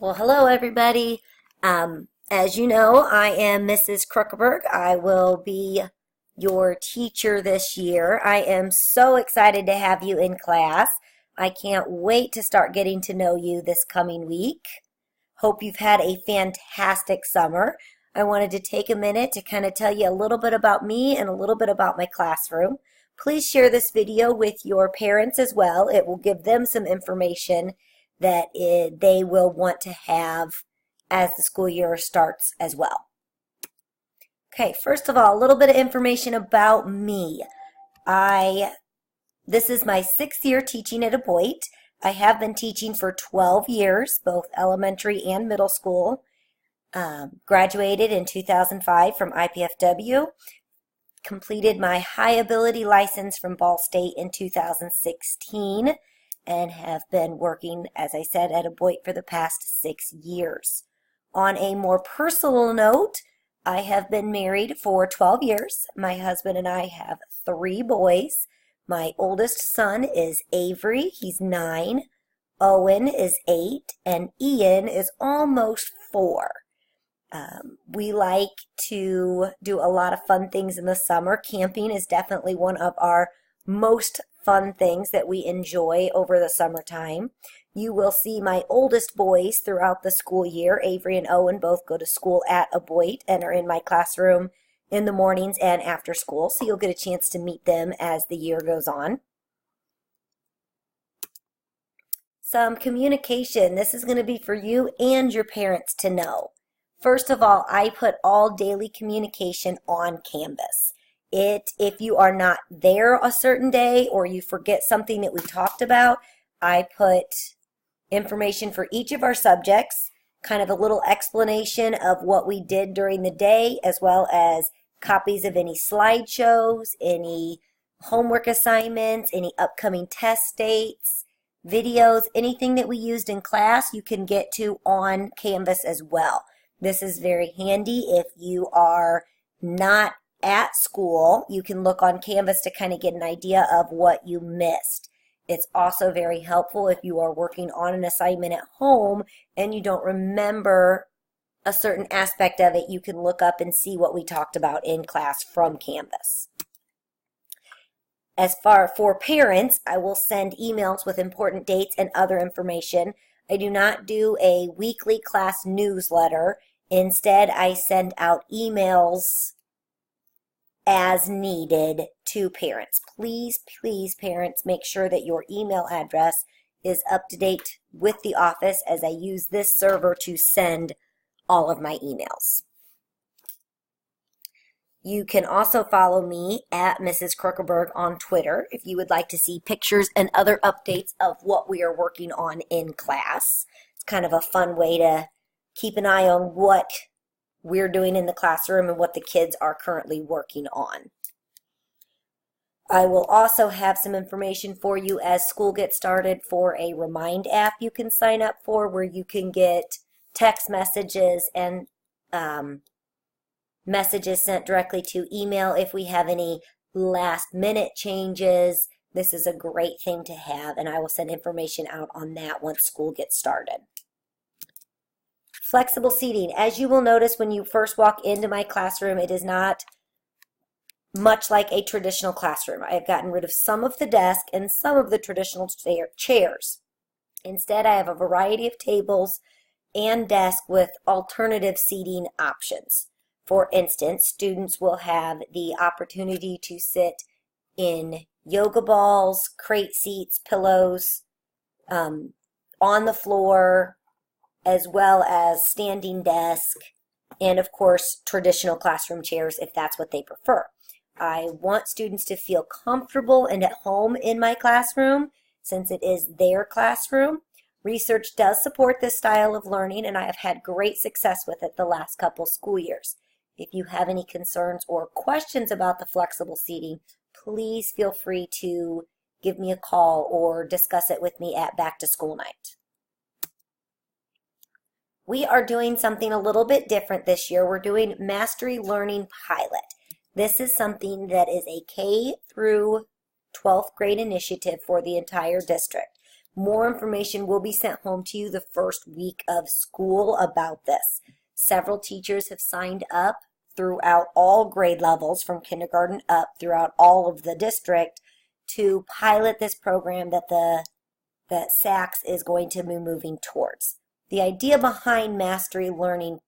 Well, hello everybody. As you know, I am Mrs. Kruckerberg. I will be your teacher this year. I am so excited to have you in class. I can't wait to start getting to know you this coming week. Hope you've had a fantastic summer. I wanted to take a minute to kind of tell you a little bit about me and a little bit about my classroom. Please share this video with your parents as well. It will give them some information that they will want to have as the school year starts as well. Okay, first of all, a little bit of information about me. This is my 6th year teaching at Aboit. I have been teaching for 12 years, both elementary and middle school. Graduated in 2005 from IPFW. Completed my high ability license from Ball State in 2016 and have been working, as I said, at Aboit for the past 6 years. On a more personal note, I have been married for 12 years. My husband and I have 3 boys. My oldest son is Avery, he's 9. Owen is 8, and Ian is almost 4. We like to do a lot of fun things in the summer. Camping is definitely one of our most fun things that we enjoy over the summertime. You will see my oldest boys throughout the school year. Avery and Owen both go to school at Aboit and are in my classroom in the mornings and after school, so you'll get a chance to meet them as the year goes on. Some communication. This is going to be for you and your parents to know. First of all, I put all daily communication on Canvas. If you are not there a certain day or you forget something that we talked about, I put information for each of our subjects, kind of a little explanation of what we did during the day, as well as copies of any slideshows, any homework assignments, any upcoming test dates, videos, anything that we used in class you can get to on Canvas as well. This is very handy if you are not at school. You can look on Canvas to kind of get an idea of what you missed. It's also very helpful if you are working on an assignment at home and you don't remember a certain aspect of it. You can look up and see what we talked about in class from Canvas. As for parents, I will send emails with important dates and other information. I do not do a weekly class newsletter. Instead, I send out emails as needed to parents. Please, please, parents, make sure that your email address is up to date with the office, as I use this server to send all of my emails. You can also follow me at Mrs. Kruckerberg on Twitter if you would like to see pictures and other updates of what we are working on in class. It's kind of a fun way to keep an eye on what we're doing in the classroom and what the kids are currently working on. I will also have some information for you as school gets started for a Remind app you can sign up for, where you can get text messages and messages sent directly to email if we have any last minute changes. This is a great thing to have, and I will send information out on that once school gets started. Flexible seating. As you will notice when you first walk into my classroom, it is not much like a traditional classroom. I have gotten rid of some of the desk and some of the traditional chairs. Instead, I have a variety of tables and desks with alternative seating options. For instance, students will have the opportunity to sit in yoga balls, crate seats, pillows, on the floor, as well as standing desk, and of course traditional classroom chairs if that's what they prefer. I want students to feel comfortable and at home in my classroom since it is their classroom. Research does support this style of learning, and I have had great success with it the last couple school years. If you have any concerns or questions about the flexible seating, please feel free to give me a call or discuss it with me at Back to School Night. We are doing something a little bit different this year. We're doing Mastery Learning Pilot. This is something that is a K through 12th grade initiative for the entire district. More information will be sent home to you the first week of school about this. Several teachers have signed up throughout all grade levels from kindergarten up throughout all of the district to pilot this program that SACS is going to be moving towards. The idea behind Mastery Learning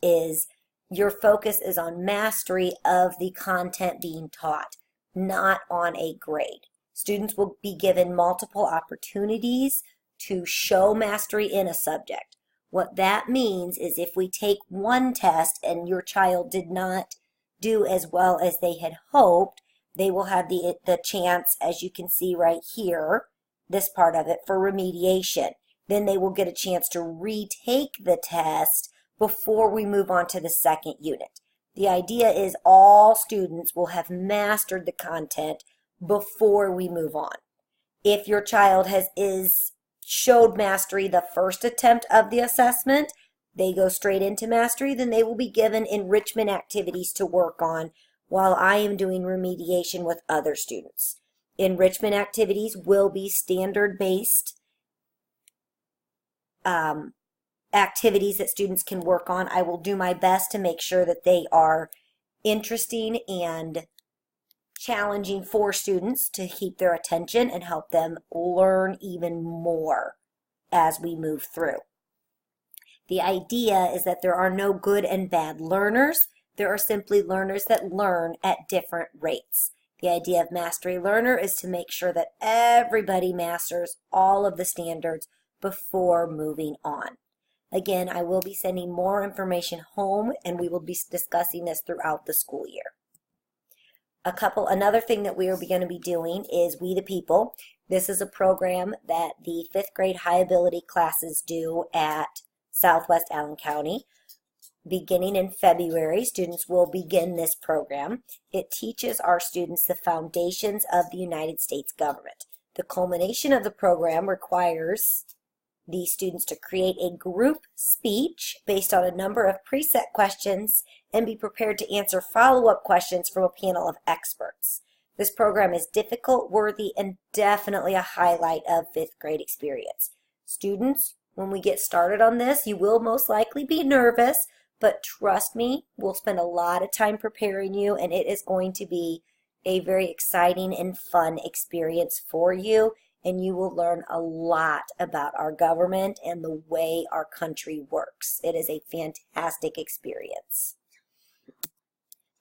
is your focus is on mastery of the content being taught, not on a grade. Students will be given multiple opportunities to show mastery in a subject. What that means is if we take one test and your child did not do as well as they had hoped, they will have the chance, as you can see right here, this part of it, for remediation. Then they will get a chance to retake the test before we move on to the second unit. The idea is all students will have mastered the content before we move on. If your child showed mastery the first attempt of the assessment, they go straight into mastery, then they will be given enrichment activities to work on while I am doing remediation with other students. Enrichment activities will be standard-based activities that students can work on. I will do my best to make sure that they are interesting and challenging for students to keep their attention and help them learn even more as we move through. The idea is that there are no good and bad learners. There are simply learners that learn at different rates. The idea of Mastery Learner is to make sure that everybody masters all of the standards before moving on. Again, I will be sending more information home, and we will be discussing this throughout the school year. Another thing that we are going to be doing is We the People. This is a program that the 5th grade high ability classes do at Southwest Allen County. Beginning in February, students will begin this program. It teaches our students the foundations of the United States government. The culmination of the program requires the students to create a group speech based on a number of preset questions and be prepared to answer follow-up questions from a panel of experts. This program is difficult, worthy, and definitely a highlight of 5th grade experience. Students, when we get started on this, you will most likely be nervous, but trust me, we'll spend a lot of time preparing you, and it is going to be a very exciting and fun experience for you, and you will learn a lot about our government and the way our country works. It is a fantastic experience.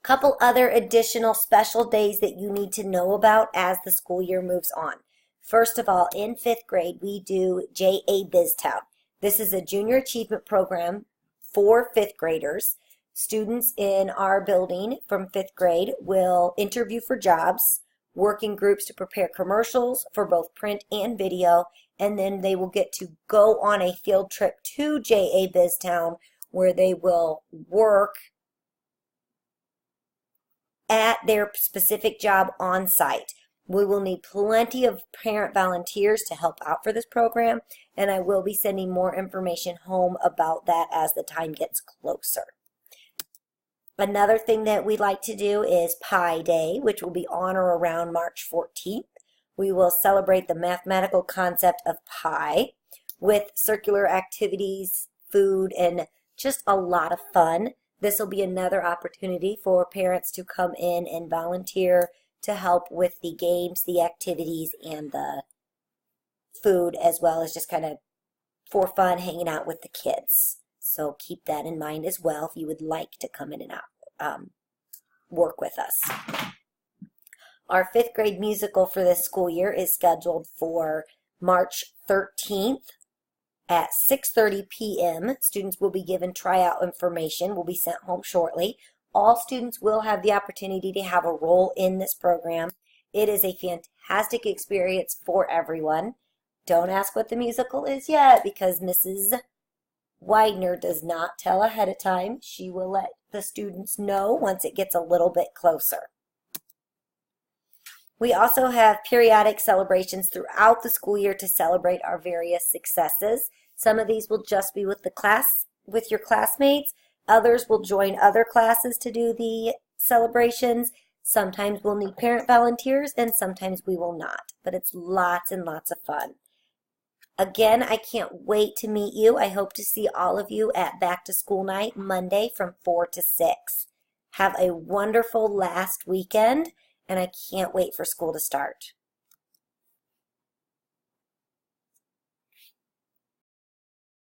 Couple other additional special days that you need to know about as the school year moves on. First of all, in 5th grade, we do J.A. BizTown. This is a junior achievement program for 5th graders. Students in our building from 5th grade will interview for jobs, work in groups to prepare commercials for both print and video, and then they will get to go on a field trip to J.A. BizTown where they will work at their specific job on site. We will need plenty of parent volunteers to help out for this program, and I will be sending more information home about that as the time gets closer. Another thing that we like to do is Pi Day, which will be on or around March 14th. We will celebrate the mathematical concept of pi with circular activities, food, and just a lot of fun. This will be another opportunity for parents to come in and volunteer to help with the games, the activities, and the food, as well as just kind of for fun hanging out with the kids. So keep that in mind as well if you would like to come in and out, work with us. Our 5th grade musical for this school year is scheduled for March 13th at 6:30 p.m. Students will be given tryout information, will be sent home shortly. All students will have the opportunity to have a role in this program. It is a fantastic experience for everyone. Don't ask what the musical is yet because Mrs. Widener does not tell ahead of time. She will let the students know once it gets a little bit closer. We also have periodic celebrations throughout the school year to celebrate our various successes. Some of these will just be with your classmates. Others will join other classes to do the celebrations. Sometimes we'll need parent volunteers and sometimes we will not, but it's lots and lots of fun. Again, I can't wait to meet you. I hope to see all of you at Back to School Night Monday from 4 to 6. Have a wonderful last weekend, and I can't wait for school to start.